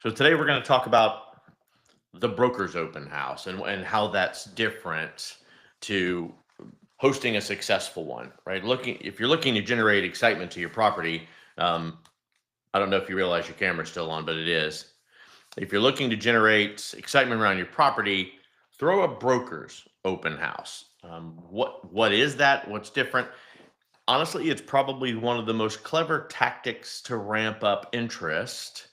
So today we're going to talk about the broker's open house and how that's different to hosting a successful one, right? If you're looking to generate excitement to your property, um, I don't know if you realize your camera's still on, but it is. If you're looking to generate excitement around your property, throw a broker's open house. What is that? What's different? Honestly, it's probably one of the most clever tactics to ramp up interest,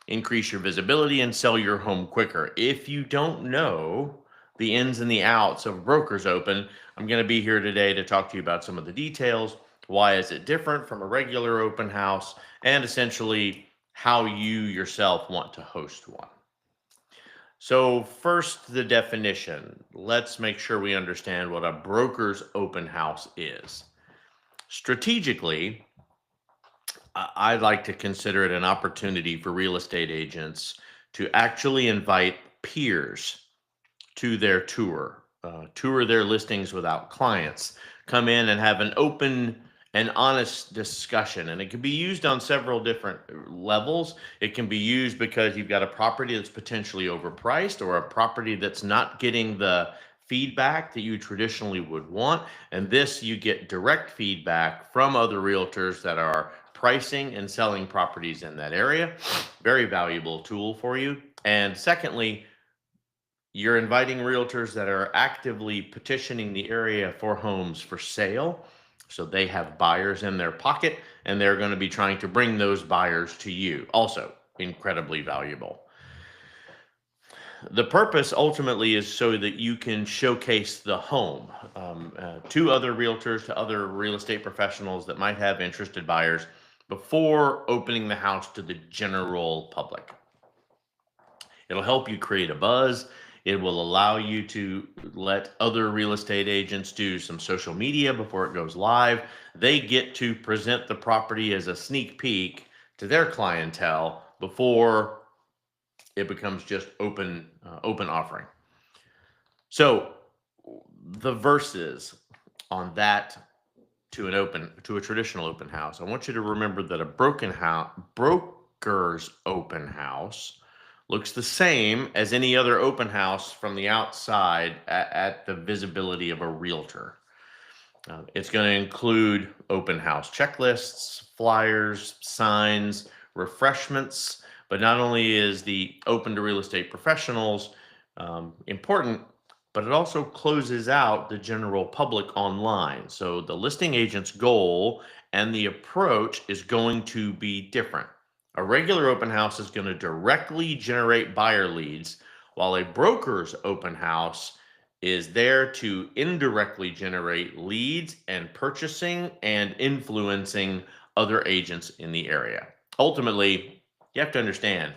increase your visibility, and sell your home quicker. If you don't know the ins and the outs of Brokers Open, I'm going to be here today to talk to you about some of the details. Why is it different from a regular open house? And essentially, how you yourself want to host one. So, first, the definition. Let's make sure we understand what a broker's open house is. Strategically, I like to consider it an opportunity for real estate agents to actually invite peers to their tour their listings without clients, come in and have an open and honest discussion. And it can be used on several different levels. It can be used because you've got a property that's potentially overpriced or a property that's not getting the feedback that you traditionally would want. And this, you get direct feedback from other realtors that are pricing and selling properties in that area. Very valuable tool for you. And secondly, you're inviting realtors that are actively petitioning the area for homes for sale. So they have buyers in their pocket and they're going to be trying to bring those buyers to you. Also, incredibly valuable. The purpose ultimately is so that you can showcase the home to other realtors, to other real estate professionals that might have interested buyers before opening the house to the general public. It'll help you create a buzz. It will allow you to let other real estate agents do some social media before it goes live. They get to present the property as a sneak peek to their clientele before it becomes just open offering. So the verses on that to a traditional open house. I want you to remember that a broker's open house looks the same as any other open house from the outside at the visibility of a realtor. It's going to include open house checklists, flyers, signs, refreshments. But not only is the open to real estate professionals important, but it also closes out the general public online. So the listing agent's goal and the approach is going to be different. A regular open house is going to directly generate buyer leads, while a broker's open house is there to indirectly generate leads and purchasing and influencing other agents in the area. Ultimately, you have to understand,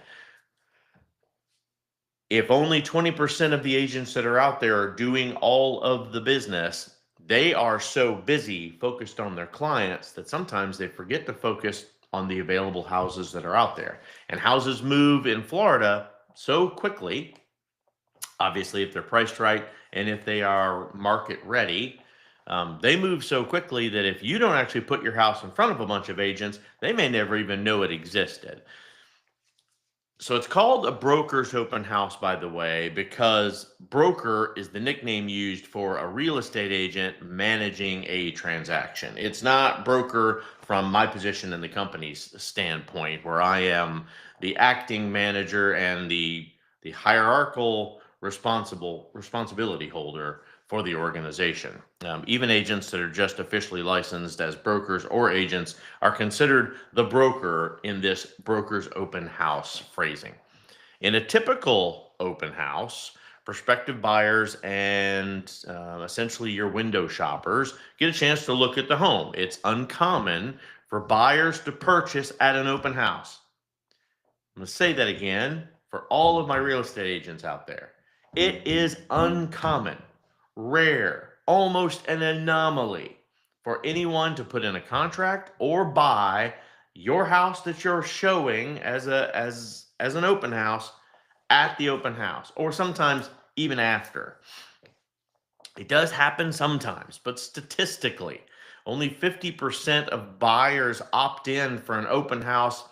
if only 20% of the agents that are out there are doing all of the business, they are so busy focused on their clients that sometimes they forget to focus on the available houses that are out there. And houses move in Florida so quickly, obviously, if they're priced right and if they are market ready. They move so quickly that if you don't actually put your house in front of a bunch of agents, they may never even know it existed. So it's called a broker's open house, by the way, because broker is the nickname used for a real estate agent managing a transaction. It's not broker from my position in the company's standpoint, where I am the acting manager and the hierarchical responsibility holder for the organization. Even agents that are just officially licensed as brokers or agents are considered the broker in this broker's open house phrasing. In a typical open house, prospective buyers and essentially your window shoppers get a chance to look at the home. It's uncommon for buyers to purchase at an open house. I'm going to say that again for all of my real estate agents out there. It is uncommon, rare, almost an anomaly for anyone to put in a contract or buy your house that you're showing as an open house at the open house, or sometimes even after. It does happen sometimes, but statistically, only 50% of buyers opt in for an open house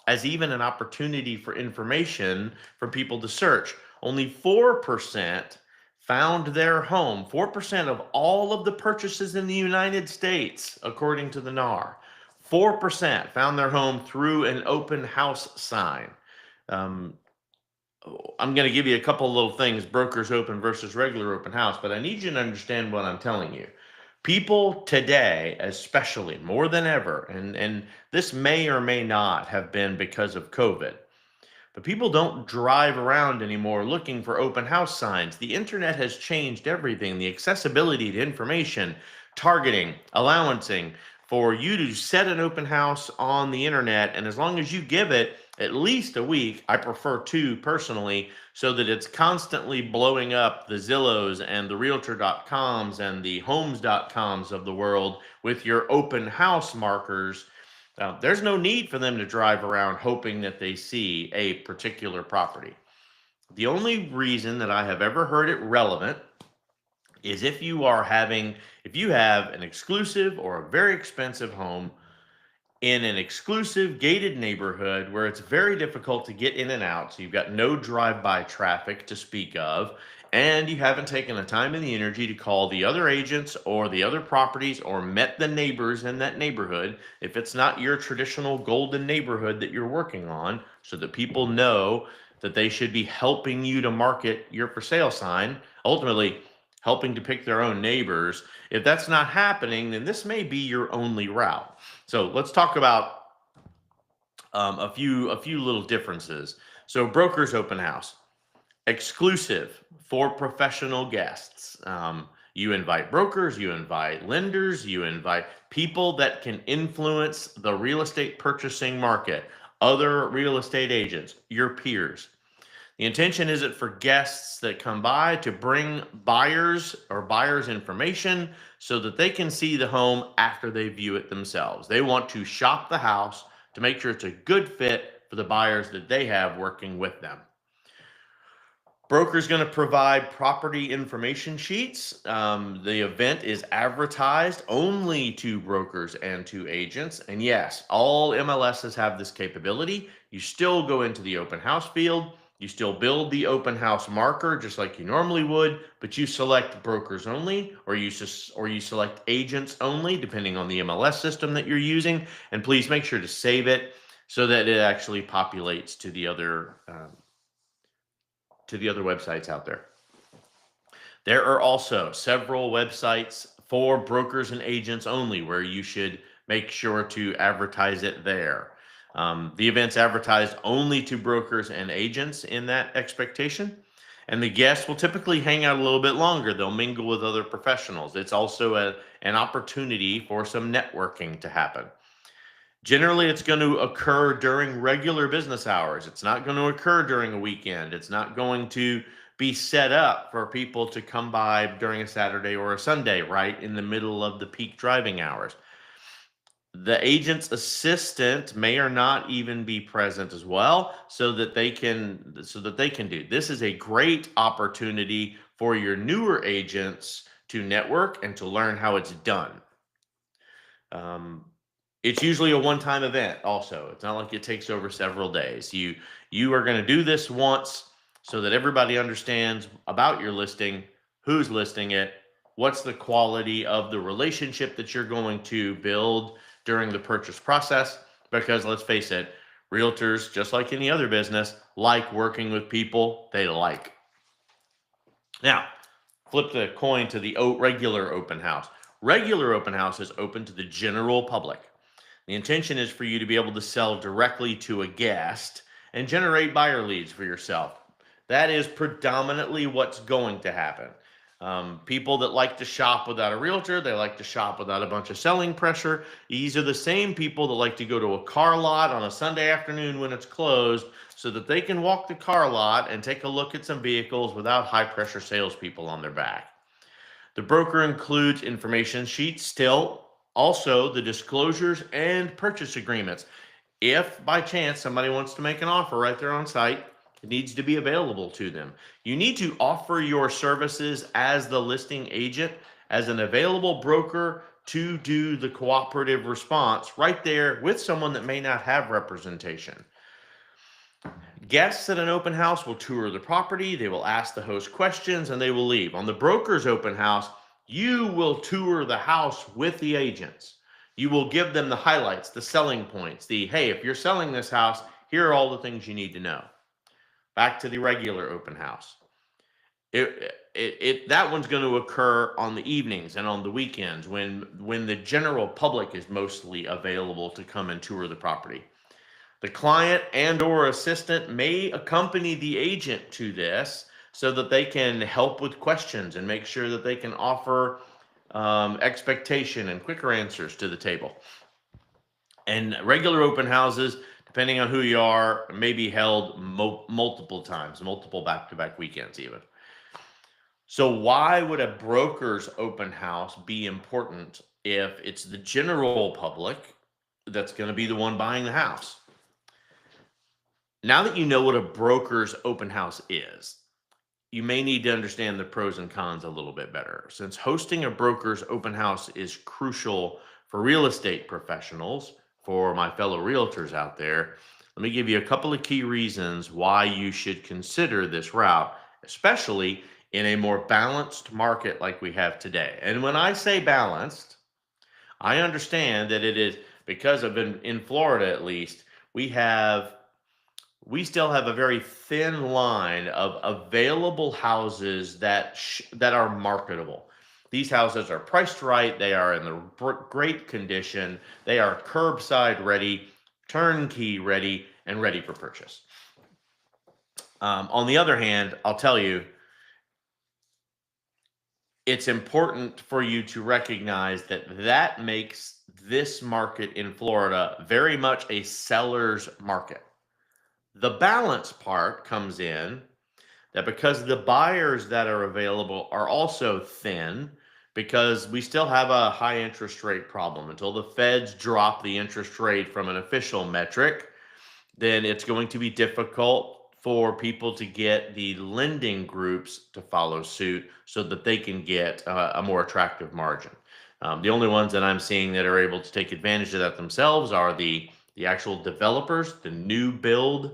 as even an opportunity for information for people to search. Only 4% found their home, 4% of all of the purchases in the United States, according to the NAR. 4% found their home through an open house sign. Um, I'm going to give you a couple of little things, brokers open versus regular open house, but I need you to understand what I'm telling you. People today, especially more than ever, and this may or may not have been because of COVID, but people don't drive around anymore looking for open house signs. The internet has changed everything. The accessibility to information, targeting, allowancing for you to set an open house on the internet. And as long as you give it at least a week, I prefer 2 personally, so that it's constantly blowing up the Zillows and the Realtor.coms and the Homes.coms of the world with your open house markers. There's no need for them to drive around hoping that they see a particular property. The only reason that I have ever heard it relevant is if you have an exclusive or a very expensive home in an exclusive gated neighborhood where it's very difficult to get in and out. So you've got no drive-by traffic to speak of, and you haven't taken the time and the energy to call the other agents or the other properties or met the neighbors in that neighborhood. If it's not your traditional golden neighborhood that you're working on, so that people know that they should be helping you to market your for sale sign, ultimately helping to pick their own neighbors. If that's not happening, then this may be your only route. So let's talk about a few little differences. So brokers open house, exclusive for professional guests. You invite brokers, you invite lenders, you invite people that can influence the real estate purchasing market, other real estate agents, your peers. The intention is it for guests that come by to bring buyers or buyers information so that they can see the home after they view it themselves. They want to shop the house to make sure it's a good fit for the buyers that they have working with them. Broker's going to provide property information sheets. The event is advertised only to brokers and to agents. And yes, all MLSs have this capability. You still go into the open house field. You still build the open house marker just like you normally would, but you select brokers only, or you select agents only, depending on the MLS system that you're using. And please make sure to save it so that it actually populates to the other websites out there. There are also several websites for brokers and agents only where you should make sure to advertise it there. The event's advertised only to brokers and agents in that expectation, and the guests will typically hang out a little bit longer. They'll mingle with other professionals. It's also an opportunity for some networking to happen. Generally, it's going to occur during regular business hours. It's not going to occur during a weekend. It's not going to be set up for people to come by during a Saturday or a Sunday, right in the middle of the peak driving hours. The agent's assistant may or not even be present as well, so that they can do. This is a great opportunity for your newer agents to network and to learn how it's done. It's usually a one-time event also. It's not like it takes over several days. You are going to do this once so that everybody understands about your listing, who's listing it, what's the quality of the relationship that you're going to build during the purchase process. Because let's face it, realtors, just like any other business, like working with people they like. Now, flip the coin to the regular open house. Regular open house is open to the general public. The intention is for you to be able to sell directly to a guest and generate buyer leads for yourself. That is predominantly what's going to happen. People that like to shop without a realtor, they like to shop without a bunch of selling pressure. These are the same people that like to go to a car lot on a Sunday afternoon when it's closed so that they can walk the car lot and take a look at some vehicles without high pressure salespeople on their back. The broker includes information sheets still, also the disclosures and purchase agreements. If by chance somebody wants to make an offer right there on site, it needs to be available to them. You need to offer your services as the listing agent, as an available broker to do the cooperative response right there with someone that may not have representation. Guests at an open house will tour the property, they will ask the host questions, and they will leave. On the broker's open house, you will tour the house with the agents. You will give them the highlights, the selling points, hey, if you're selling this house, here are all the things you need to know. Back to the regular open house. That one's going to occur on the evenings and on the weekends when the general public is mostly available to come and tour the property. The client and or assistant may accompany the agent to this so that they can help with questions and make sure that they can offer expectation and quicker answers to the table. And regular open houses, depending on who you are, may be held multiple times, multiple back-to-back weekends even. So why would a broker's open house be important if it's the general public that's going to be the one buying the house? Now that you know what a broker's open house is, you may need to understand the pros and cons a little bit better. Since hosting a broker's open house is crucial for real estate professionals, for my fellow realtors out there, let me give you a couple of key reasons why you should consider this route, especially in a more balanced market like we have today. And when I say balanced, I understand that it is because in Florida at least, we still have a very thin line of available houses that are marketable. These houses are priced right. They are in the great condition. They are curbside ready, turnkey ready, and ready for purchase. On the other hand, I'll tell you, it's important for you to recognize that makes this market in Florida very much a seller's market. The balance part comes in that because the buyers that are available are also thin, because we still have a high interest rate problem. Until the feds drop the interest rate from an official metric, then it's going to be difficult for people to get the lending groups to follow suit so that they can get a more attractive margin. The only ones that I'm seeing that are able to take advantage of that themselves are the actual developers, the new builders.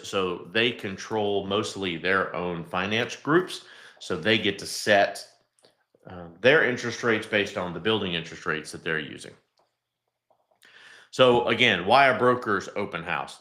So they control mostly their own finance groups. So they get to set their interest rates based on the building interest rates that they're using. So again, why a broker's open house?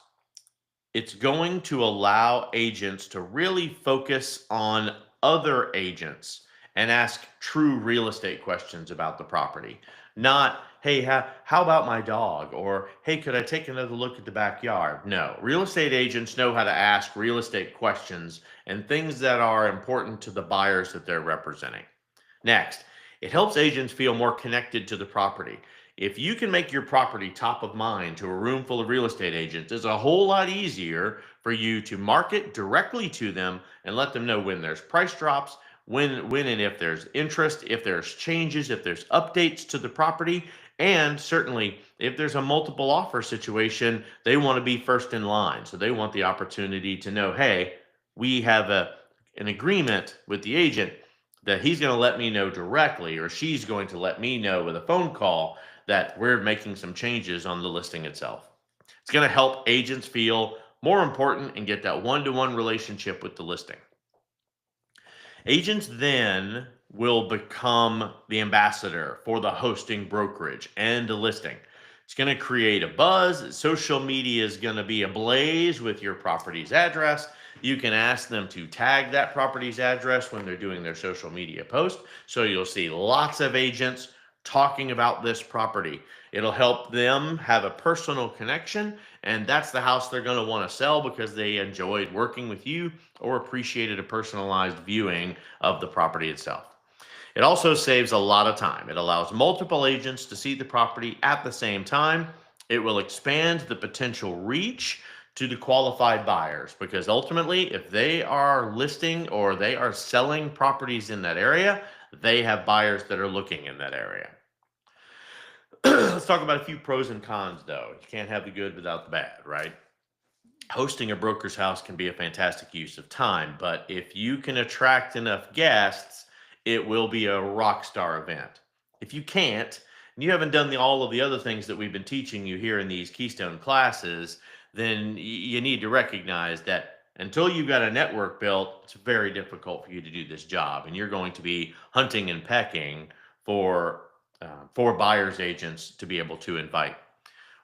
It's going to allow agents to really focus on other agents and ask true real estate questions about the property. Not, hey, how about my dog? Or, hey, could I take another look at the backyard? No, real estate agents know how to ask real estate questions and things that are important to the buyers that they're representing. Next, it helps agents feel more connected to the property. If you can make your property top of mind to a room full of real estate agents, it's a whole lot easier for you to market directly to them and let them know when there's price drops, when and if there's interest, if there's changes, if there's updates to the property, and certainly if there's a multiple offer situation, they want to be first in line. So they want the opportunity to know, hey, we have an agreement with the agent that he's going to let me know directly, or she's going to let me know with a phone call that we're making some changes on the listing itself. It's going to help agents feel more important and get that one-to-one relationship with the listing. Agents then will become the ambassador for the hosting brokerage and the listing. It's going to create a buzz. Social media is going to be ablaze with your property's address. You can ask them to tag that property's address when they're doing their social media post. So you'll see lots of agents talking about this property. It'll help them have a personal connection, and that's the house they're going to want to sell because they enjoyed working with you or appreciated a personalized viewing of the property itself. It also saves a lot of time. It allows multiple agents to see the property at the same time. It will expand the potential reach to the qualified buyers, because ultimately, if they are listing or they are selling properties in that area, they have buyers that are looking in that area. Let's talk about a few pros and cons, though. You can't have the good without the bad, right? Hosting a broker's house can be a fantastic use of time, but if you can attract enough guests, it will be a rock star event. If you can't, and you haven't done all of the other things that we've been teaching you here in these Keystone classes, then you need to recognize that until you've got a network built, it's very difficult for you to do this job, and you're going to be hunting and pecking for buyers agents to be able to invite.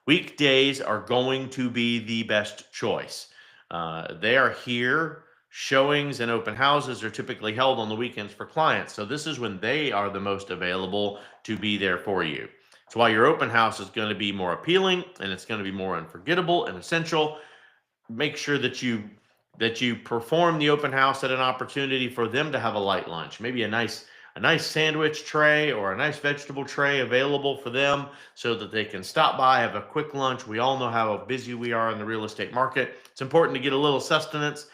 Weekdays are going to be the best choice. They are here. Showings and open houses are typically held on the weekends for clients. So this is when they are the most available to be there for you. So while your open house is going to be more appealing and it's going to be more unforgettable and essential, make sure that you perform the open house at an opportunity for them to have a light lunch, maybe a nice sandwich tray or a nice vegetable tray available for them so that they can stop by, have a quick lunch. We all know how busy we are in the real estate market. It's important to get a little sustenance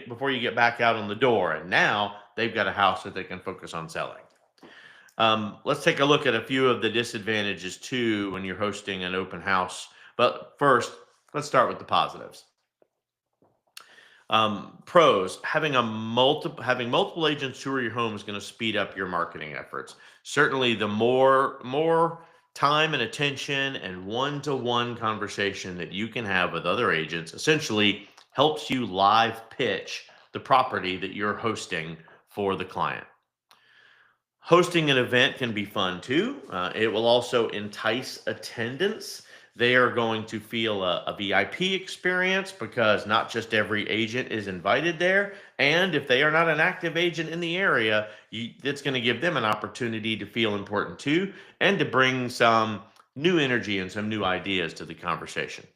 before you get back out on the door. And now they've got a house that they can focus on selling. Let's take a look at a few of the disadvantages too when you're hosting an open house. But first, let's start with the positives. Pros: having multiple agents tour your home is going to speed up your marketing efforts. Certainly, the more time and attention and one-to-one conversation that you can have with other agents essentially helps you live pitch the property that you're hosting for the client. Hosting an event can be fun too. It will also entice attendance. They are going to feel a VIP experience because not just every agent is invited there. And if they are not an active agent in the area, it's going to give them an opportunity to feel important too and to bring some new energy and some new ideas to the conversation.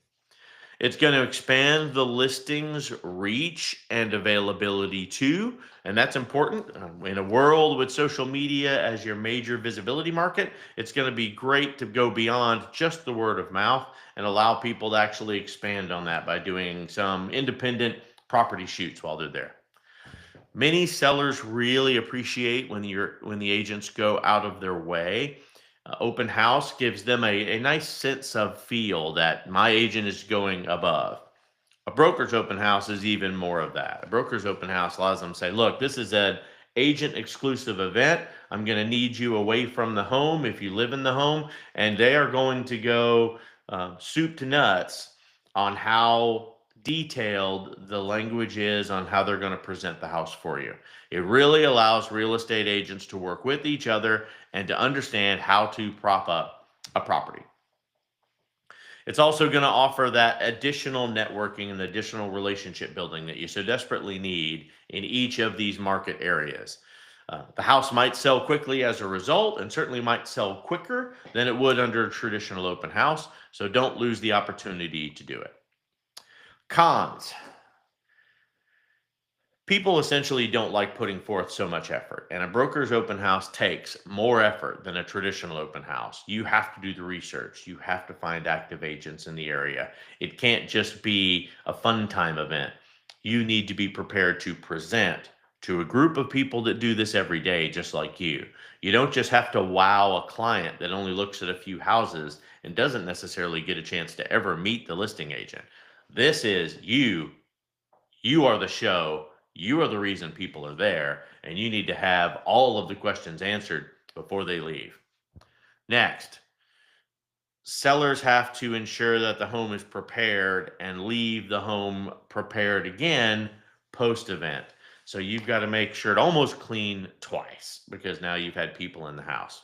It's going to expand the listings reach and availability too, and that's important. In a world with social media as your major visibility market, it's going to be great to go beyond just the word of mouth and allow people to actually expand on that by doing some independent property shoots while they're there. Many sellers really appreciate when the agents go out of their way. Open house gives them a nice sense of feel that my agent is going above. A broker's open house is even more of that. A broker's open house allows them to say, look, this is an agent exclusive event. I'm going to need you away from the home if you live in the home. And they are going to go soup to nuts on how detailed the language is on how they're going to present the house for you. It really allows real estate agents to work with each other and to understand how to prop up a property. It's also going to offer that additional networking and additional relationship building that you so desperately need in each of these market areas. The house might sell quickly as a result and certainly might sell quicker than it would under a traditional open house. So don't lose the opportunity to do it. Cons: people essentially don't like putting forth so much effort, and a broker's open house takes more effort than a traditional open house. You have to do the research. You have to find active agents in the area. It can't just be a fun time event. You need to be prepared to present to a group of people that do this every day, just like you. You don't just have to wow a client that only looks at a few houses and doesn't necessarily get a chance to ever meet the listing agent. This is you. You are the show. You are the reason people are there, and you need to have all of the questions answered before they leave. Next, sellers have to ensure that the home is prepared and leave the home prepared again post event. So you've got to make sure it almost clean twice because now you've had people in the house.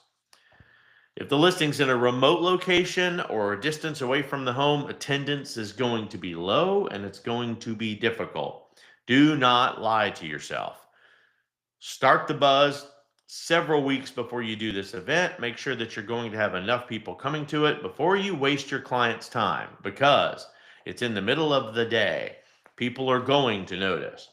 If the listing's in a remote location or a distance away from the home, attendance is going to be low and it's going to be difficult. Do not lie to yourself. Start the buzz several weeks before you do this event. Make sure that you're going to have enough people coming to it before you waste your client's time because it's in the middle of the day. People are going to notice.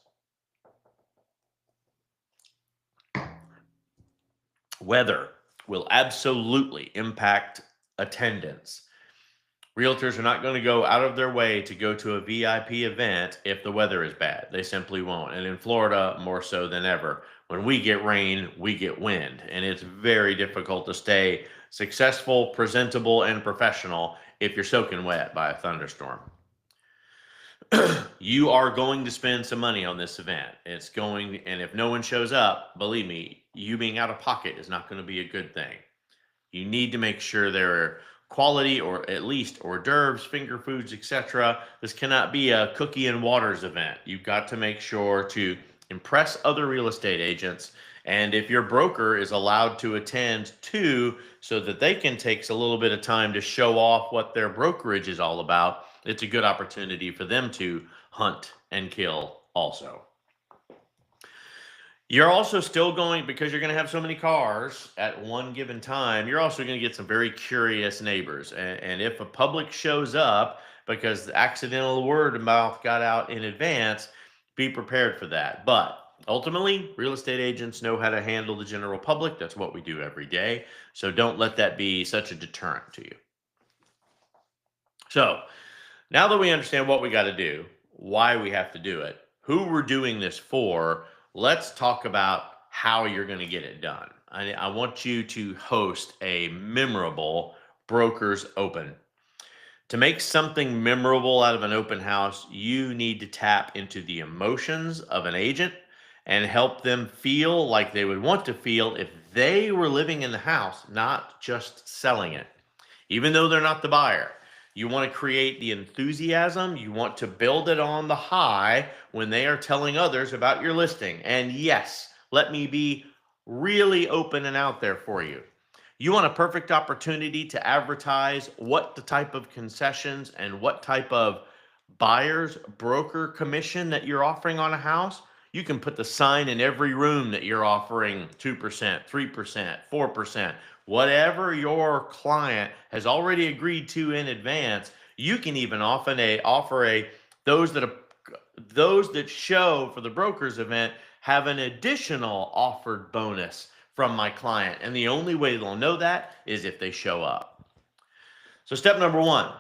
Weather will absolutely impact attendance. Realtors are not going to go out of their way to go to a VIP event if the weather is bad. They simply won't. And in Florida, more so than ever, when we get rain, we get wind. And it's very difficult to stay successful, presentable, and professional if you're soaking wet by a thunderstorm. You are going to spend some money on this event. And if no one shows up, believe me, you being out of pocket is not going to be a good thing. You need to make sure there are quality, or at least hors d'oeuvres, finger foods, etc. This cannot be a cookie and waters event. You've got to make sure to impress other real estate agents. And if your broker is allowed to attend too, so that they can take a little bit of time to show off what their brokerage is all about, it's a good opportunity for them to hunt and kill also. You're also still going, because you're going to have so many cars at one given time, you're also going to get some very curious neighbors. And if a public shows up because the accidental word of mouth got out in advance, be prepared for that. But ultimately, real estate agents know how to handle the general public. That's what we do every day. So don't let that be such a deterrent to you. So now that we understand what we got to do, why we have to do it, who we're doing this for, let's talk about how you're going to get it done. I want you to host a memorable Brokers Open. To make something memorable out of an open house, you need to tap into the emotions of an agent and help them feel like they would want to feel if they were living in the house, not just selling it. Even though they're not the buyer, you want to create the enthusiasm. You want to build it on the high when they are telling others about your listing. And yes, let me be really open and out there for you. You want a perfect opportunity to advertise what the type of concessions and what type of buyer's broker commission that you're offering on a house. You can put the sign in every room that you're offering 2%, 3%, 4%, whatever your client has already agreed to in advance. You can even offer those that show for the brokers event have an additional offered bonus from my client. And the only way they'll know that is if they show up. So step number one,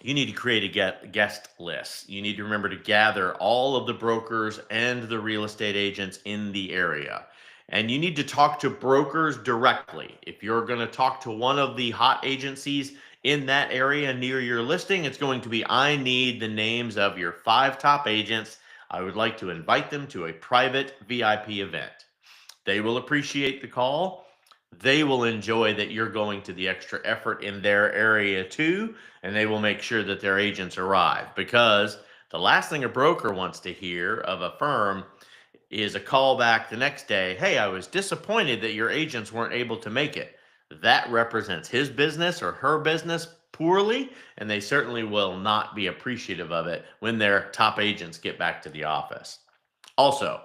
you need to create a guest list. You need to remember to gather all of the brokers and the real estate agents in the area. And you need to talk to brokers directly. If you're going to talk to one of the hot agencies in that area near your listing, it's going to be, I need the names of your 5 top agents. I would like to invite them to a private VIP event. They will appreciate the call. They will enjoy that you're going to the extra effort in their area too, and they will make sure that their agents arrive, because the last thing a broker wants to hear of a firm is a call back the next day. Hey, I was disappointed that your agents weren't able to make it. That represents his business or her business poorly, and they certainly will not be appreciative of it when their top agents get back to the office. Also,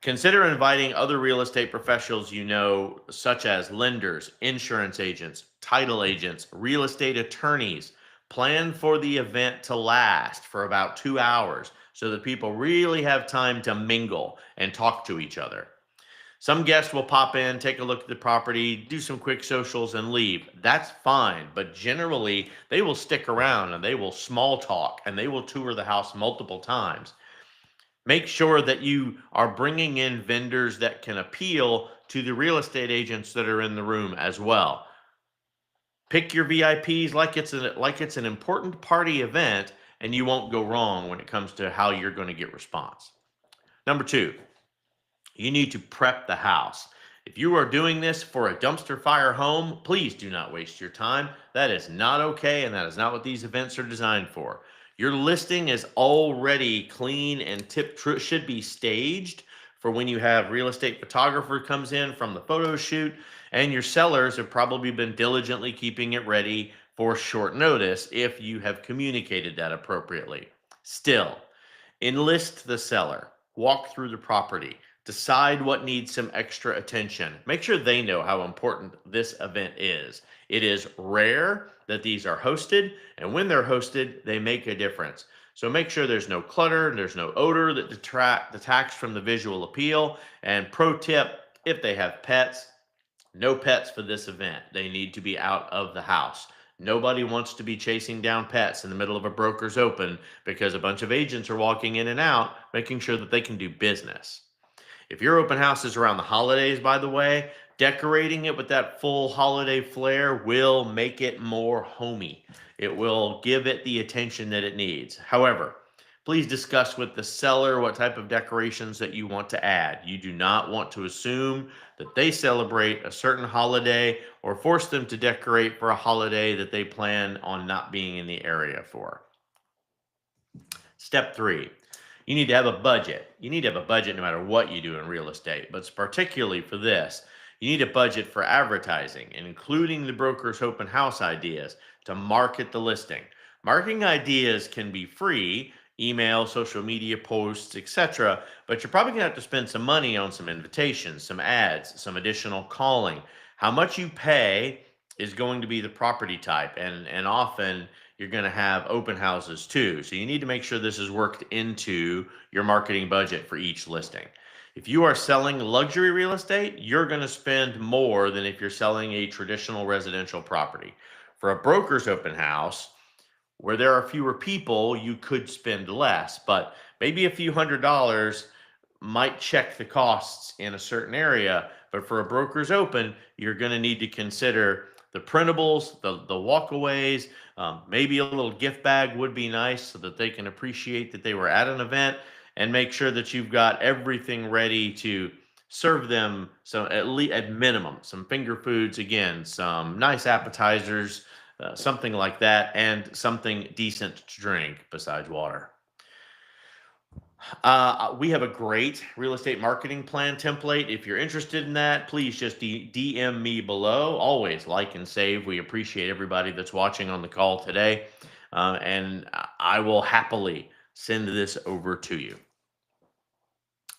consider inviting other real estate professionals you know, such as lenders, insurance agents, title agents, real estate attorneys. Plan for the event to last for about 2 hours so that people really have time to mingle and talk to each other. Some guests will pop in, take a look at the property, do some quick socials, and leave. That's fine, but generally they will stick around and they will small talk and they will tour the house multiple times. Make sure that you are bringing in vendors that can appeal to the real estate agents that are in the room as well. Pick your VIPs like it's an important party event, and you won't go wrong when it comes to how you're going to get response. Number 2, you need to prep the house. If you are doing this for a dumpster fire home, please do not waste your time. That is not okay, and that is not what these events are designed for. Your listing is already clean and should be staged for when you have real estate photographer comes in from the photo shoot, and your sellers have probably been diligently keeping it ready for short notice if you have communicated that appropriately. Still, enlist the seller, walk through the property, decide what needs some extra attention. Make sure they know how important this event is. It is rare that these are hosted, and when they're hosted, they make a difference. So make sure there's no clutter, there's no odor that detracts from the visual appeal. And pro tip, if they have pets, no pets for this event. They need to be out of the house. Nobody wants to be chasing down pets in the middle of a broker's open because a bunch of agents are walking in and out, making sure that they can do business. If your open house is around the holidays, by the way, decorating it with that full holiday flair will make it more homey. It will give it the attention that it needs. However, Please discuss with the seller what type of decorations that you want to add. You do not want to assume that they celebrate a certain holiday or force them to decorate for a holiday that they plan on not being in the area for. Step 3, you need to have a budget. You need to have a budget no matter what you do in real estate, but particularly for this, you need a budget for advertising, including the broker's open house ideas to market the listing. Marketing ideas can be free, email, social media posts, etc., but you're probably going to have to spend some money on some invitations, some ads, some additional calling. How much you pay is going to be the property type, and often you're going to have open houses too. So you need to make sure this is worked into your marketing budget for each listing. If you are selling luxury real estate, you're going to spend more than if you're selling a traditional residential property. For a broker's open house, where there are fewer people, you could spend less, but maybe a few $100s might check the costs in a certain area. But for a broker's open, you're going to need to consider the printables, the walkaways, maybe a little gift bag would be nice so that they can appreciate that they were at an event, and make sure that you've got everything ready to serve them. So at least at minimum, some finger foods, again, some nice appetizers, something like that, and something decent to drink besides water. We have a great real estate marketing plan template. If you're interested in that, please just DM me below. Always like and save. We appreciate everybody that's watching on the call today. And I will happily send this over to you.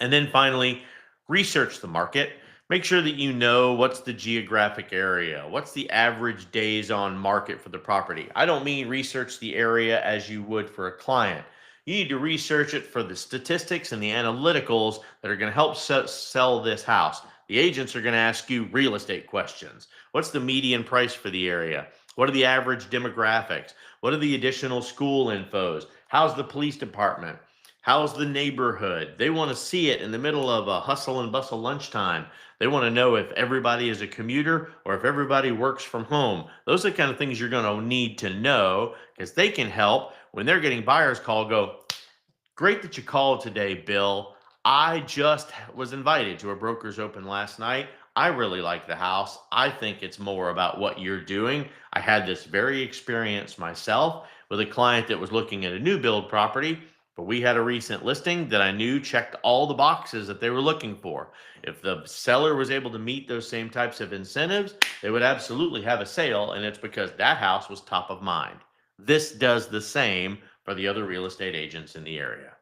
And then finally, research the market. Make sure that you know what's the geographic area, what's the average days on market for the property. I don't mean research the area as you would for a client. You need to research it for the statistics and the analyticals that are going to help sell this house. The agents are going to ask you real estate questions. What's the median price for the area? What are the average demographics? What are the additional school infos? How's the police department? How's the neighborhood? They want to see it in the middle of a hustle and bustle lunchtime. They want to know if everybody is a commuter or if everybody works from home. Those are the kind of things you're going to need to know, because they can help when they're getting buyers call. Go, great that you called today, Bill. I just was invited to a broker's open last night. I really like the house. I think it's more about what you're doing. I had this very experience myself with a client that was looking at a new build property, but we had a recent listing that I knew checked all the boxes that they were looking for. If the seller was able to meet those same types of incentives, they would absolutely have a sale, and it's because that house was top of mind. This does the same for the other real estate agents in the area.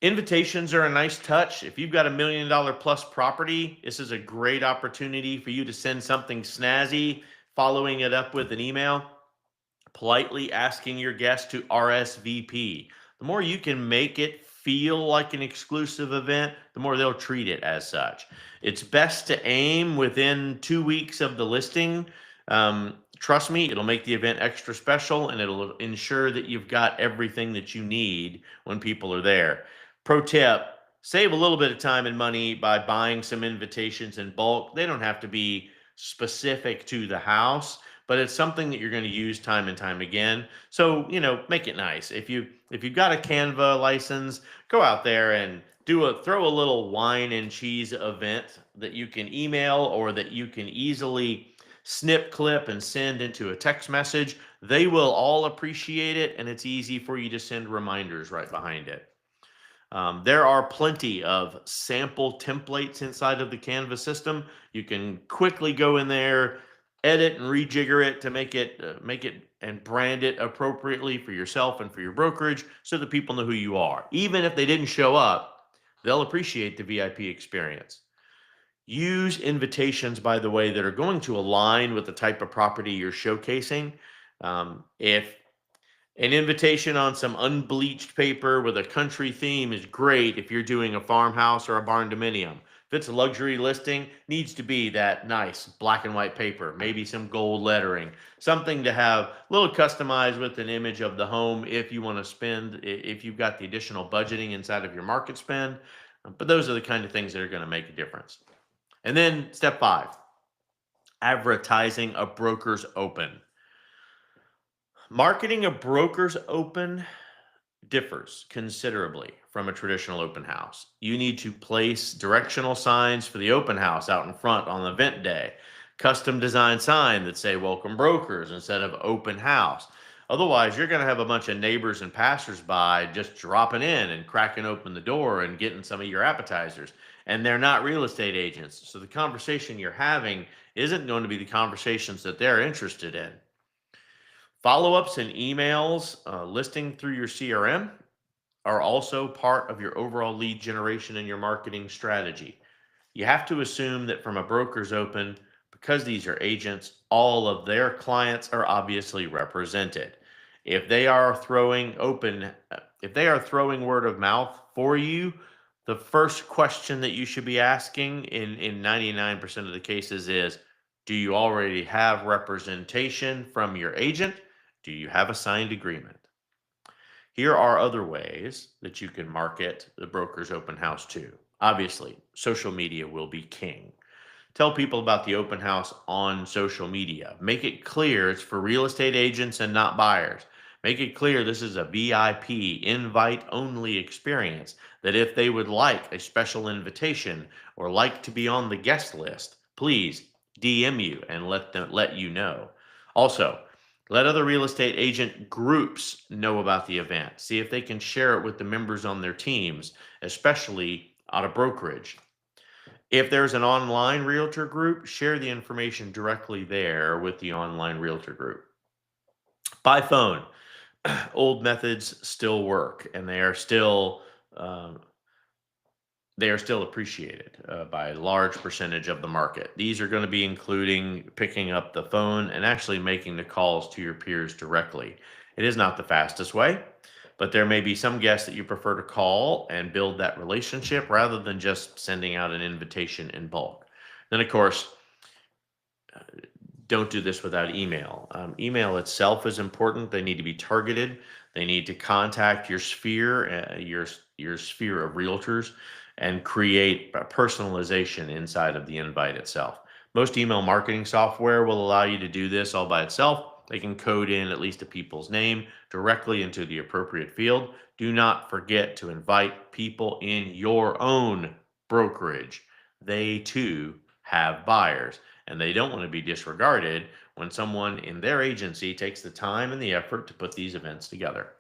Invitations are a nice touch. If you've got $1 million plus property, this is a great opportunity for you to send something snazzy, following it up with an email, politely asking your guests to RSVP. The more you can make it feel like an exclusive event, the more they'll treat it as such. It's best to aim within 2 weeks of the listing. Trust me, it'll make the event extra special, and it'll ensure that you've got everything that you need when people are there. Pro tip, save a little bit of time and money by buying some invitations in bulk. They don't have to be specific to the house, but it's something that you're going to use time and time again. So, make it nice. If you've got a Canva license, go out there and throw a little wine and cheese event that you can email, or that you can easily snip, clip, and send into a text message. They will all appreciate it, and it's easy for you to send reminders right behind it. There are plenty of sample templates inside of the Canva system. You can quickly go in there, edit and rejigger it to make it and brand it appropriately for yourself and for your brokerage, so that people know who you are. Even if they didn't show up, they'll appreciate the VIP experience. Use invitations, by the way, that are going to align with the type of property you're showcasing. If an invitation on some unbleached paper with a country theme is great if you're doing a farmhouse or a barn dominium. If it's a luxury listing, needs to be that nice black and white paper, maybe some gold lettering, something to have a little customized with an image of the home if you want to spend, if you've got the additional budgeting inside of your market spend. But those are the kind of things that are going to make a difference. And then step 5, advertising a broker's open. Marketing a broker's open differs considerably from a traditional open house. You need to place directional signs for the open house out in front on the event day, custom design sign that say welcome brokers instead of open house. Otherwise, you're going to have a bunch of neighbors and passersby just dropping in and cracking open the door and getting some of your appetizers. And they're not real estate agents. So the conversation you're having isn't going to be the conversations that they're interested in. Follow-ups and emails listing through your CRM are also part of your overall lead generation and your marketing strategy. You have to assume that from a broker's open, because these are agents, all of their clients are obviously represented. If they are throwing open, if they are throwing word of mouth for you, the first question that you should be asking in 99% of the cases is, do you already have representation from your agent? Do you have a signed agreement? Here are other ways that you can market the broker's open house too. Obviously, social media will be king. Tell people about the open house on social media. Make it clear it's for real estate agents and not buyers. Make it clear this is a VIP invite only experience, that if they would like a special invitation or like to be on the guest list, please DM you and let you know. Also, let other real estate agent groups know about the event. See if they can share it with the members on their teams, especially out of brokerage. If there's an online realtor group, share the information directly there with the online realtor group. By phone, old methods still work, and um, they are still appreciated by a large percentage of the market. These are going to be including picking up the phone and actually making the calls to your peers directly. It is not the fastest way, but there may be some guests that you prefer to call and build that relationship rather than just sending out an invitation in bulk. Then, of course, don't do this without email. Email itself is important. They need to be targeted. They need to contact your sphere, your sphere of realtors, and create a personalization inside of the invite itself. Most email marketing software will allow you to do this all by itself. They can code in at least a people's name directly into the appropriate field. Do not forget to invite people in your own brokerage. They too have buyers, and they don't want to be disregarded when someone in their agency takes the time and the effort to put these events together.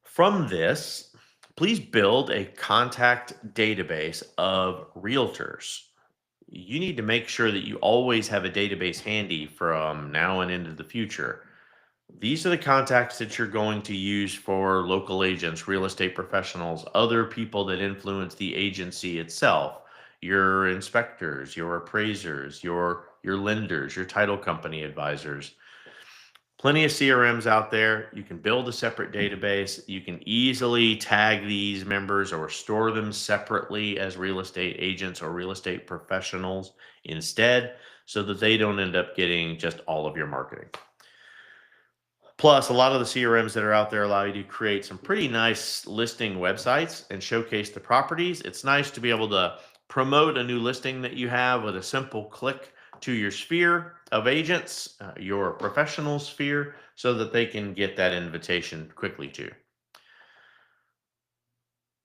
From this, please build a contact database of realtors. You need to make sure that you always have a database handy from now and into the future. These are the contacts that you're going to use for local agents, real estate professionals, other people that influence the agency itself, your inspectors, your appraisers, your lenders, your title company advisors. Plenty of CRMs out there. You can build a separate database. You can easily tag these members or store them separately as real estate agents or real estate professionals instead, so that they don't end up getting just all of your marketing. Plus, a lot of the CRMs that are out there allow you to create some pretty nice listing websites and showcase the properties. It's nice to be able to promote a new listing that you have with a simple click to your sphere of agents, your professional sphere, so that they can get that invitation quickly too.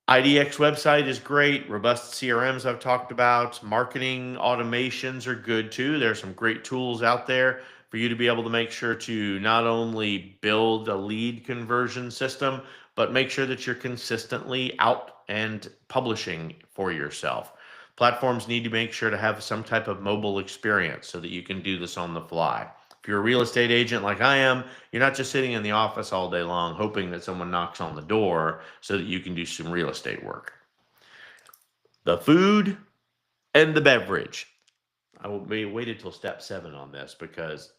IDX website is great. Robust CRMs I've talked about. Marketing automations are good too. There's some great tools out there for you to be able to make sure to not only build a lead conversion system, but make sure that you're consistently out and publishing for yourself. Platforms need to make sure to have some type of mobile experience so that you can do this on the fly. If you're a real estate agent like I am, you're not just sitting in the office all day long hoping that someone knocks on the door so that you can do some real estate work. The food and the beverage. I will be waited till step 7 on this, because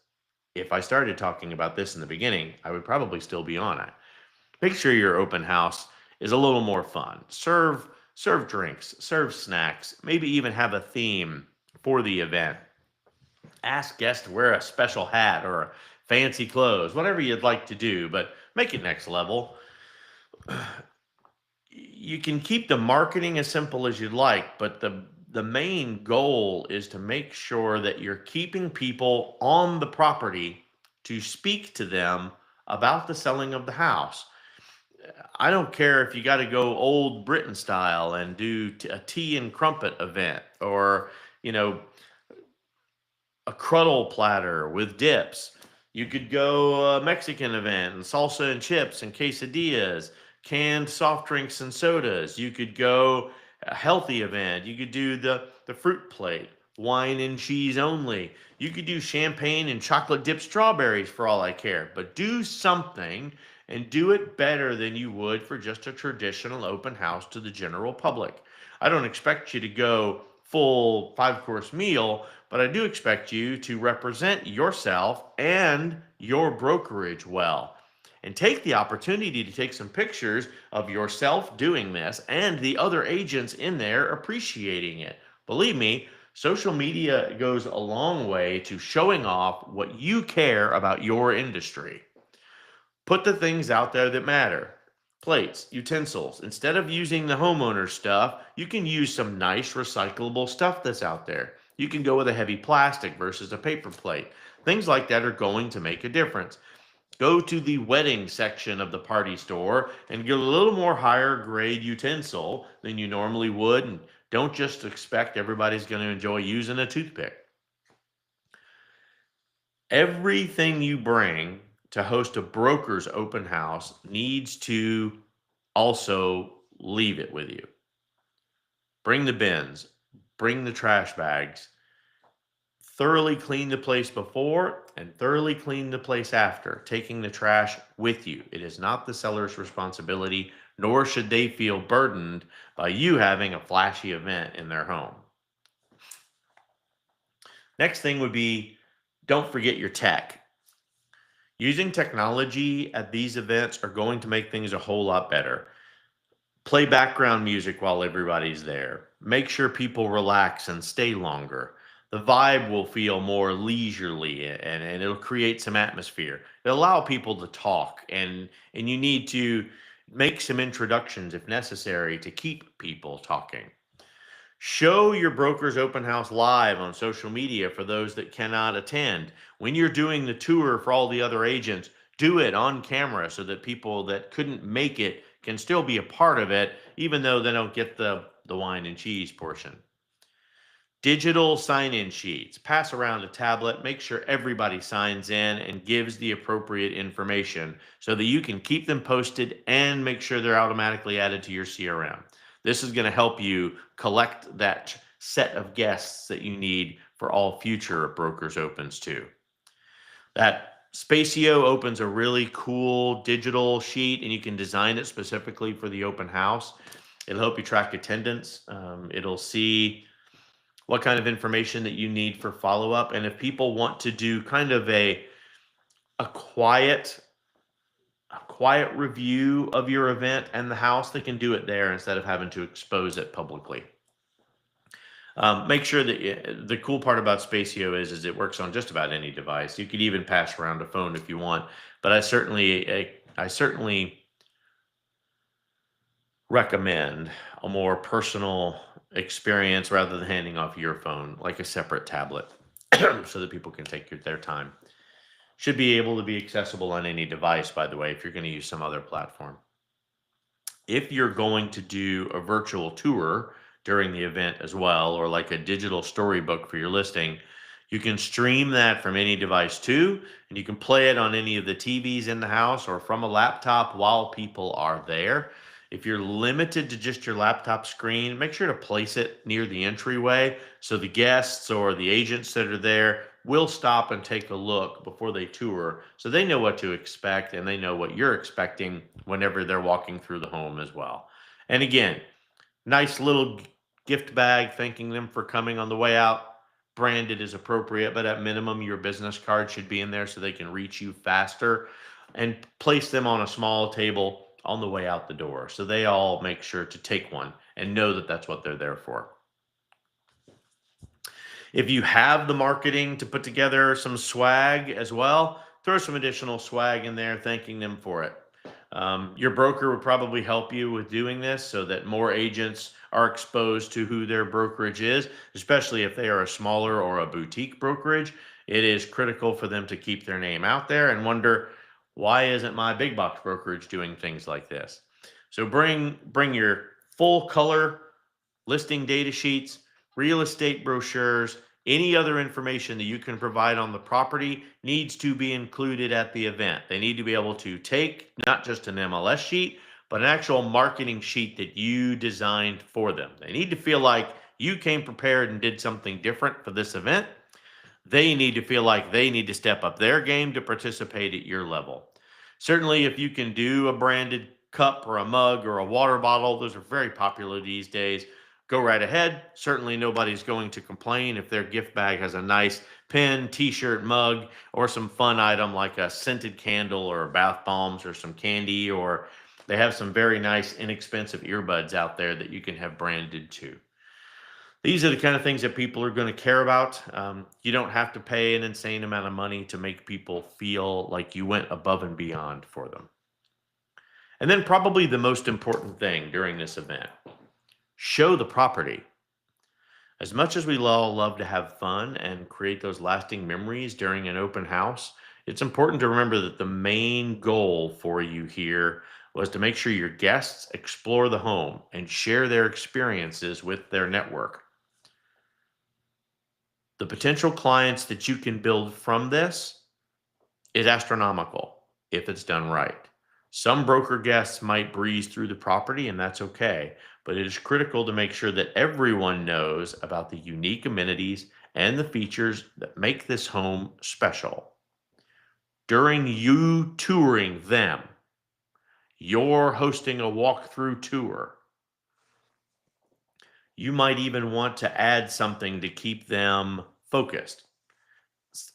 if I started talking about this in the beginning, I would probably still be on it. Make sure your open house is a little more fun. Serve drinks, serve snacks, maybe even have a theme for the event. Ask guests to wear a special hat or fancy clothes, whatever you'd like to do, but make it next level. You can keep the marketing as simple as you'd like, but the main goal is to make sure that you're keeping people on the property to speak to them about the selling of the house. I don't care if you got to go old Britain style and do a tea and crumpet event, or, you know, a cruddle platter with dips. You could go a Mexican event and salsa and chips and quesadillas, canned soft drinks and sodas. You could go a healthy event. You could do the fruit plate, wine and cheese only. You could do champagne and chocolate dipped strawberries for all I care. But do something, and do it better than you would for just a traditional open house to the general public. I don't expect you to go full 5-course meal, but I do expect you to represent yourself and your brokerage well. And take the opportunity to take some pictures of yourself doing this and the other agents in there appreciating it. Believe me, social media goes a long way to showing off what you care about your industry. Put the things out there that matter. Plates, utensils. Instead of using the homeowner stuff, you can use some nice recyclable stuff that's out there. You can go with a heavy plastic versus a paper plate. Things like that are going to make a difference. Go to the wedding section of the party store and get a little more higher grade utensil than you normally would. And don't just expect everybody's going to enjoy using a toothpick. Everything you bring to host a broker's open house needs to also leave it with you. Bring the bins, bring the trash bags, thoroughly clean the place before and thoroughly clean the place after, taking the trash with you. It is not the seller's responsibility, nor should they feel burdened by you having a flashy event in their home. Next thing would be, don't forget your tech. Using technology at these events are going to make things a whole lot better. Play background music while everybody's there. Make sure people relax and stay longer. The vibe will feel more leisurely, and it'll create some atmosphere. It'll allow people to talk, and you need to make some introductions if necessary to keep people talking. Show your broker's open house live on social media for those that cannot attend. When you're doing the tour for all the other agents, do it on camera so that people that couldn't make it can still be a part of it, even though they don't get the wine and cheese portion. Digital sign-in sheets. Pass around a tablet. Make sure everybody signs in and gives the appropriate information so that you can keep them posted and make sure they're automatically added to your CRM. This is going to help you collect that set of guests that you need for all future brokers opens too. That Spacio opens a really cool digital sheet, and you can design it specifically for the open house. It'll help you track attendance. It'll see what kind of information that you need for follow-up. And if people want to do kind of a quiet review of your event and the house, they can do it there instead of having to expose it publicly. Make sure that the cool part about Spacio is it works on just about any device. You could even pass around a phone if you want, but I certainly recommend a more personal experience rather than handing off your phone, like a separate tablet, so that people can take their time. Should be able to be accessible on any device, by the way, if you're going to use some other platform. If you're going to do a virtual tour during the event as well, or like a digital storybook for your listing, you can stream that from any device too, and you can play it on any of the TVs in the house or from a laptop while people are there. If you're limited to just your laptop screen, make sure to place it near the entryway so the guests or the agents that are there will stop and take a look before they tour, so they know what to expect and they know what you're expecting whenever they're walking through the home as well. And again, nice little gift bag thanking them for coming on the way out. Branded is appropriate, but at minimum, your business card should be in there so they can reach you faster, and place them on a small table on the way out the door, so they all make sure to take one and know that that's what they're there for. If you have the marketing to put together some swag as well, throw some additional swag in there, thanking them for it. Your broker would probably help you with doing this so that more agents are exposed to who their brokerage is, especially if they are a smaller or a boutique brokerage. It is critical for them to keep their name out there and wonder, Why isn't my big box brokerage doing things like this? So bring your full color listing data sheets, real estate brochures, any other information that you can provide on the property needs to be included at the event. They need to be able to take not just an MLS sheet, but an actual marketing sheet that you designed for them. They need to feel like you came prepared and did something different for this event. They need to feel like they need to step up their game to participate at your level. Certainly, if you can do a branded cup or a mug or a water bottle, those are very popular these days. Go right ahead. Certainly, nobody's going to complain if their gift bag has a nice pen, t-shirt, mug, or some fun item like a scented candle or bath bombs or some candy, or they have some very nice, inexpensive earbuds out there that you can have branded too. These are the kind of things that people are going to care about. You don't have to pay an insane amount of money to make people feel like you went above and beyond for them. And then probably the most important thing during this event, show the property. As much as we all love to have fun and create those lasting memories during an open house, it's important to remember that the main goal for you here was to make sure your guests explore the home and share their experiences with their network. The potential clients that you can build from this is astronomical if it's done right. Some broker guests might breeze through the property, and that's okay, but it is critical to make sure that everyone knows about the unique amenities and the features that make this home special. During you touring them, you're hosting a walkthrough tour. You might even want to add something to keep them focused.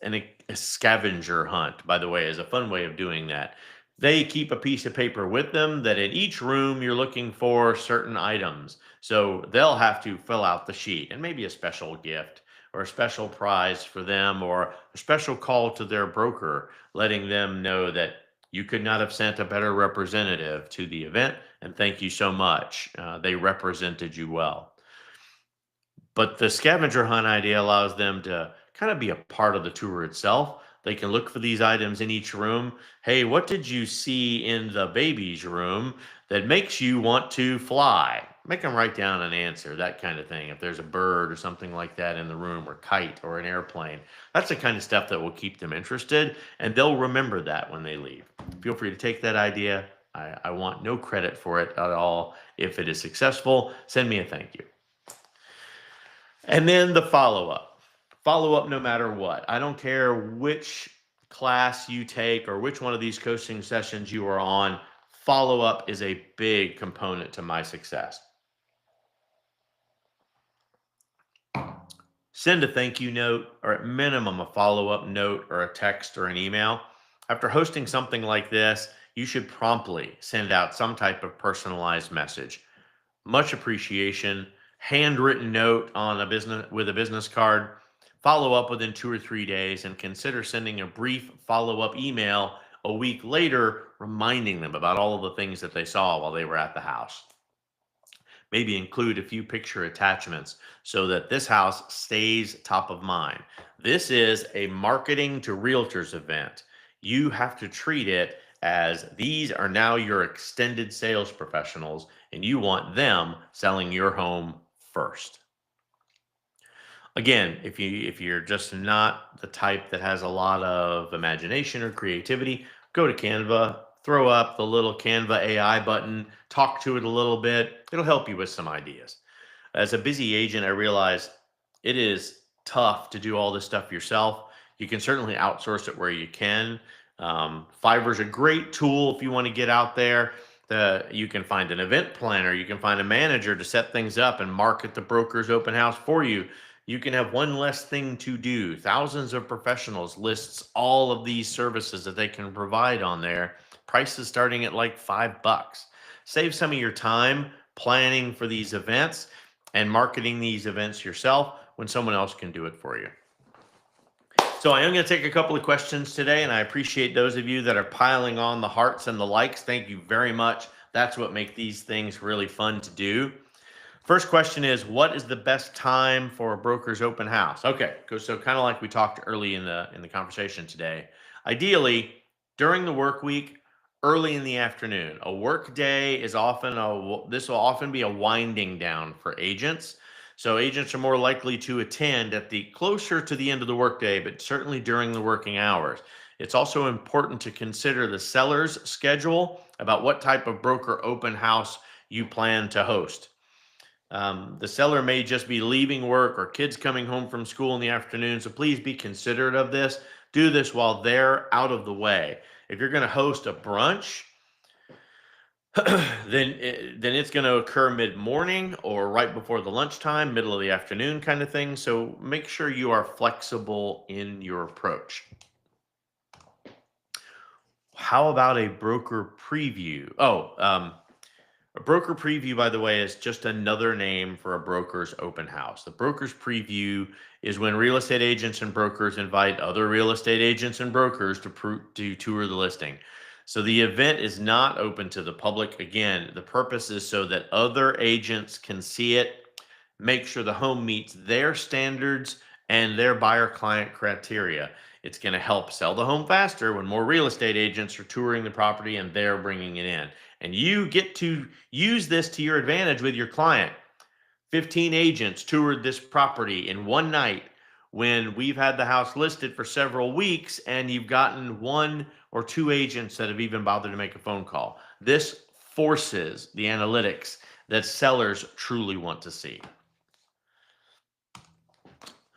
And a scavenger hunt, by the way, is a fun way of doing that. They keep a piece of paper with them that in each room you're looking for certain items. So they'll have to fill out the sheet and maybe a special gift or a special prize for them or a special call to their broker, letting them know that you could not have sent a better representative to the event. And thank you so much. They represented you well. But the scavenger hunt idea allows them to kind of be a part of the tour itself. They can look for these items in each room. Hey, what did you see in the baby's room that makes you want to fly? Make them write down an answer, that kind of thing. If there's a bird or something like that in the room, or kite or an airplane, that's the kind of stuff that will keep them interested, and they'll remember that when they leave. Feel free to take that idea. I want no credit for it at all. If it is successful, send me a thank you. And then the follow-up. Follow-up no matter what. I don't care which class you take or which one of these coaching sessions you are on. Follow-up is a big component to my success. Send a thank you note, or at minimum a follow-up note or a text or an email. After hosting something like this, you should promptly send out some type of personalized message. Much appreciation. Handwritten note on a business card, follow up within 2 or 3 days, and consider sending a brief follow-up email a week later, reminding them about all of the things that they saw while they were at the house. Maybe include a few picture attachments so that this house stays top of mind. This is a marketing to realtors event. You have to treat it as these are now your extended sales professionals, and you want them selling your home first. Again, if you're just not the type that has a lot of imagination or creativity, go to Canva, throw up the little Canva AI button, talk to it a little bit. It'll help you with some ideas. As a busy agent, I realize it is tough to do all this stuff yourself. You can certainly outsource it where you can. Fiverr's a great tool if you want to get out there. You can find an event planner. You can find a manager to set things up and market the broker's open house for you. You can have one less thing to do. Thousands of professionals lists all of these services that they can provide on there. Prices starting at like $5. Save some of your time planning for these events and marketing these events yourself when someone else can do it for you. So I am going to take a couple of questions today, and I appreciate those of you that are piling on the hearts and the likes. Thank you very much. That's what makes these things really fun to do. First question is, what is the best time for a broker's open house? Okay, so kind of like we talked early in the conversation today. Ideally, during the work week, early in the afternoon. A work day is often this will often be a winding down for agents. So agents are more likely to attend at the closer to the end of the workday, but certainly during the working hours. It's also important to consider the seller's schedule about what type of broker open house you plan to host. The seller may just be leaving work or kids coming home from school in the afternoon. So please be considerate of this. Do this while they're out of the way. If you're going to host a brunch, then it's going to occur mid-morning or right before the lunchtime, middle of the afternoon kind of thing. So make sure you are flexible in your approach. How about a broker preview? A broker preview, by the way, is just another name for a broker's open house. The broker's preview is when real estate agents and brokers invite other real estate agents and brokers to tour the listing. So the event is not open to the public. Again, the purpose is so that other agents can see it, make sure the home meets their standards and their buyer client criteria. It's going to help sell the home faster when more real estate agents are touring the property and they're bringing it in. And you get to use this to your advantage with your client. 15 agents toured this property in one night when we've had the house listed for several weeks, and you've gotten one or two agents that have even bothered to make a phone call. This forces the analytics that sellers truly want to see.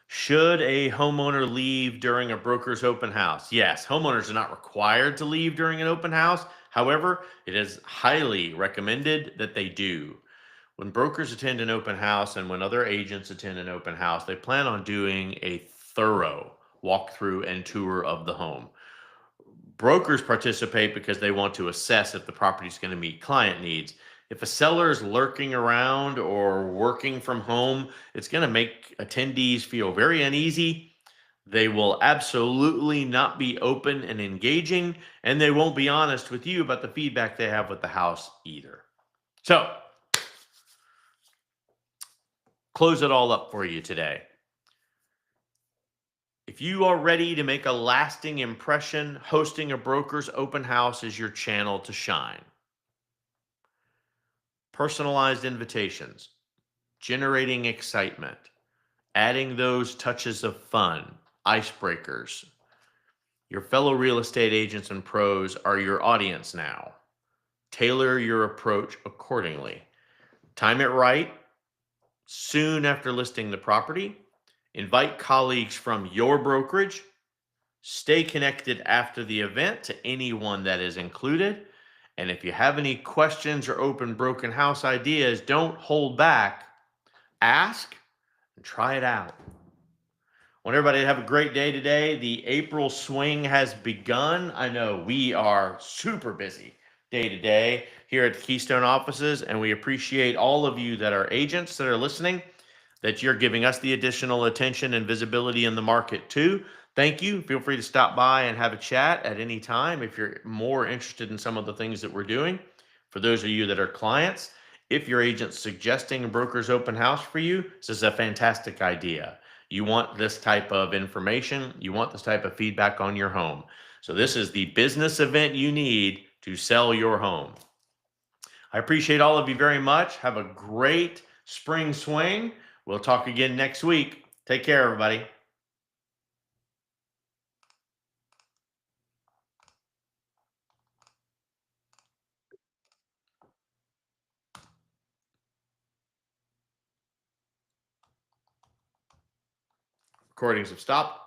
Should a homeowner leave during a broker's open house? Yes, homeowners are not required to leave during an open house. However, it is highly recommended that they do. When brokers attend an open house and when other agents attend an open house, they plan on doing a thorough walkthrough and tour of the home. Brokers participate because they want to assess if the property is going to meet client needs. If a seller is lurking around or working from home, it's going to make attendees feel very uneasy. They will absolutely not be open and engaging, and they won't be honest with you about the feedback they have with the house either. So, close it all up for you today. If you are ready to make a lasting impression, hosting a broker's open house is your channel to shine. Personalized invitations, generating excitement, adding those touches of fun, icebreakers. Your fellow real estate agents and pros are your audience now. Tailor your approach accordingly. Time it right, soon after listing the property. Invite colleagues from your brokerage. Stay connected after the event to anyone that is included. And if you have any questions or open broken house ideas, don't hold back. Ask and try it out. I want everybody to have a great day today. The April swing has begun. I know we are super busy day to day here at the Keystone offices, and we appreciate all of you that are agents that are listening, that you're giving us the additional attention and visibility in the market too. Thank you. Feel free to stop by and have a chat at any time if you're more interested in some of the things that we're doing. For those of you that are clients, if your agent's suggesting a broker's open house for you, this is a fantastic idea. You want this type of information. You want this type of feedback on your home. So this is the business event you need to sell your home. I appreciate all of you very much. Have a great spring swing. We'll talk again next week. Take care, everybody. Recordings have stopped.